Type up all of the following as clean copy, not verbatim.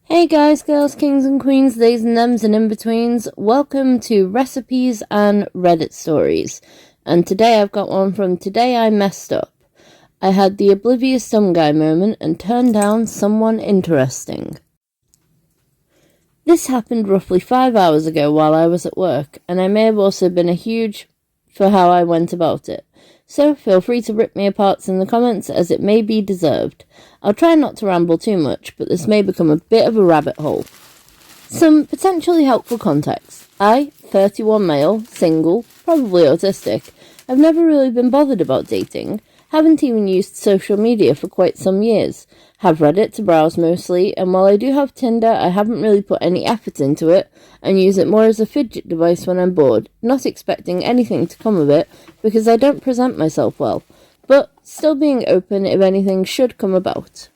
Hey guys, girls, kings and queens, theys and thems and in-betweens. Welcome to Recipes and Reddit Stories. And today I've got one from Today I Messed Up. I had the oblivious dumb guy moment and turned down someone interesting. This happened roughly 5 hours ago while I was at work, and I may have also been a huge for how I went about it. So feel free to rip me apart in the comments as it may be deserved. I'll try not to ramble too much, but this may become a bit of a rabbit hole. Some potentially helpful context. I, 31 male, single, probably autistic, have never really been bothered about dating, haven't even used social media for quite some years, have Reddit to browse mostly, and while I do have Tinder, I haven't really put any effort into it, and use it more as a fidget device when I'm bored, not expecting anything to come of it, because I don't present myself well, but still being open if anything should come about.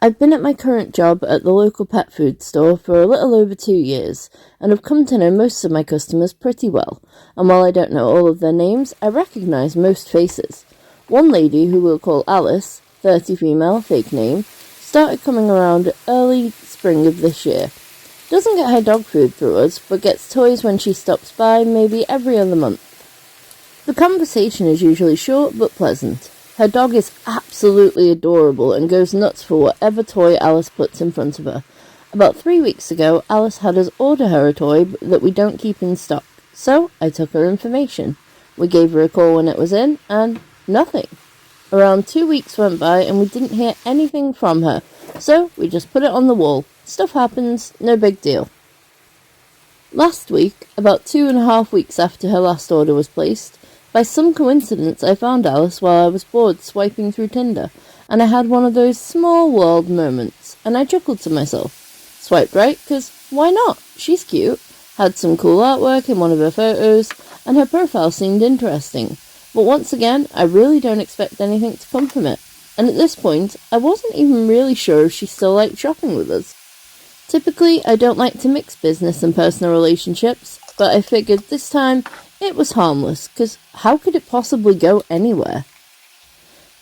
I've been at my current job at the local pet food store for a little over 2 years, and have come to know most of my customers pretty well, and while I don't know all of their names, I recognise most faces. One lady, who we'll call Alice, 30 female, fake name, started coming around early spring of this year. Doesn't get her dog food through us, but gets toys when she stops by maybe every other month. The conversation is usually short but pleasant. Her dog is absolutely adorable and goes nuts for whatever toy Alice puts in front of her. About 3 weeks ago, Alice had us order her a toy that we don't keep in stock, so I took her information. We gave her a call when it was in, and nothing. Around 2 weeks went by and we didn't hear anything from her, so we just put it on the wall. Stuff happens, no big deal. Last week, about 2.5 weeks after her last order was placed, by some coincidence I found Alice while I was bored swiping through Tinder, and I had one of those small world moments, and I chuckled to myself. Swiped right, 'cause why not? She's cute, had some cool artwork in one of her photos, and her profile seemed interesting. But once again, I really don't expect anything to come from it, and at this point, I wasn't even really sure if she still liked shopping with us. Typically, I don't like to mix business and personal relationships, but I figured this time it was harmless, because how could it possibly go anywhere?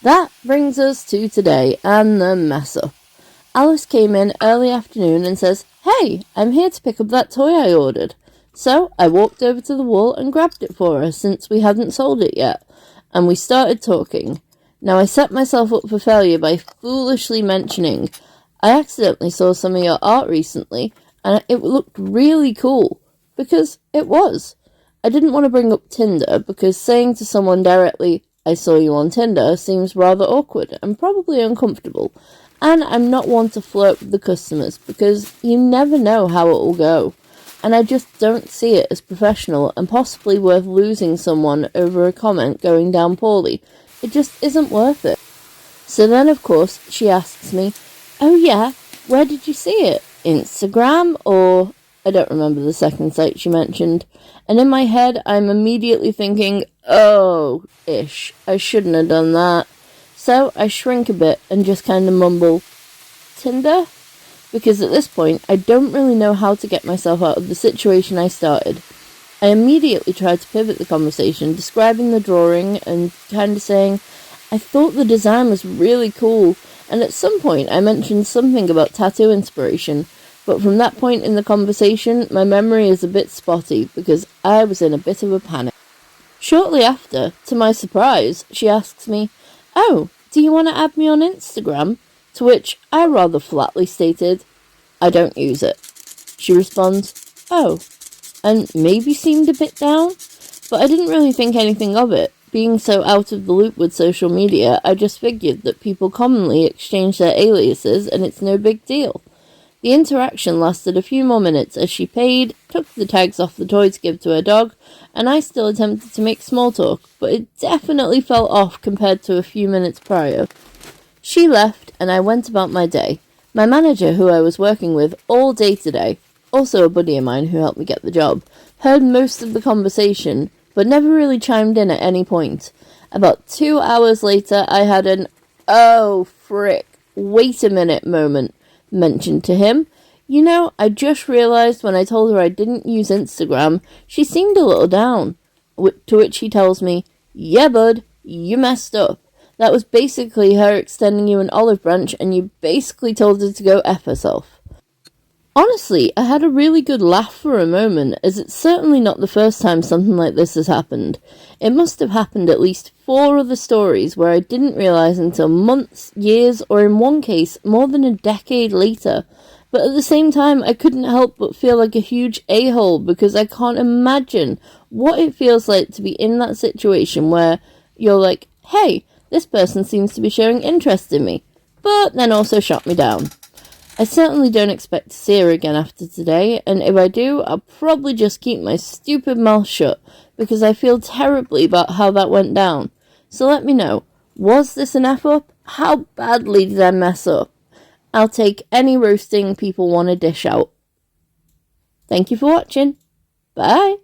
That brings us to today, and the mess up. Alice came in early afternoon and says, "Hey, I'm here to pick up that toy I ordered." So I walked over to the wall and grabbed it for her since we hadn't sold it yet, and we started talking. Now I set myself up for failure by foolishly mentioning, "I accidentally saw some of your art recently, and it looked really cool," because it was. I didn't want to bring up Tinder because saying to someone directly, "I saw you on Tinder," seems rather awkward and probably uncomfortable, and I'm not one to flirt with the customers because you never know how it will go. And I just don't see it as professional and possibly worth losing someone over a comment going down poorly. It just isn't worth it. So then, of course, she asks me, "Oh yeah, where did you see it? Instagram or..." I don't remember the second site she mentioned. And in my head, I'm immediately thinking, "Oh-ish, I shouldn't have done that." So I shrink a bit and just kind of mumble, "Tinder?" Because at this point, I don't really know how to get myself out of the situation I started. I immediately tried to pivot the conversation, describing the drawing and kind of saying, "I thought the design was really cool," and at some point I mentioned something about tattoo inspiration, but from that point in the conversation, my memory is a bit spotty because I was in a bit of a panic. Shortly after, to my surprise, she asks me, "Oh, do you want to add me on Instagram?" To which I rather flatly stated, "I don't use it." She responds, "Oh," and maybe seemed a bit down, but I didn't really think anything of it. Being so out of the loop with social media, I just figured that people commonly exchange their aliases and it's no big deal. The interaction lasted a few more minutes as she paid, took the tags off the toy to give to her dog, and I still attempted to make small talk, but it definitely felt off compared to a few minutes prior. She left, and I went about my day. My manager, who I was working with all day today, also a buddy of mine who helped me get the job, heard most of the conversation, but never really chimed in at any point. About 2 hours later, I had an, "Oh, frick, wait a minute" moment mentioned to him. "You know, I just realised when I told her I didn't use Instagram, she seemed a little down." To which he tells me, "Yeah, bud, you messed up. That was basically her extending you an olive branch and you basically told her to go F herself." Honestly, I had a really good laugh for a moment, as it's certainly not the first time something like this has happened. It must have happened at least 4 other stories where I didn't realise until months, years, or in one case, more than a decade later. But at the same time, I couldn't help but feel like a huge a-hole because I can't imagine what it feels like to be in that situation where you're like, hey, this person seems to be showing interest in me, but then also shot me down. I certainly don't expect to see her again after today, and if I do, I'll probably just keep my stupid mouth shut because I feel terribly about how that went down. So let me know, was this an F-up? How badly did I mess up? I'll take any roasting people want to dish out. Thank you for watching. Bye.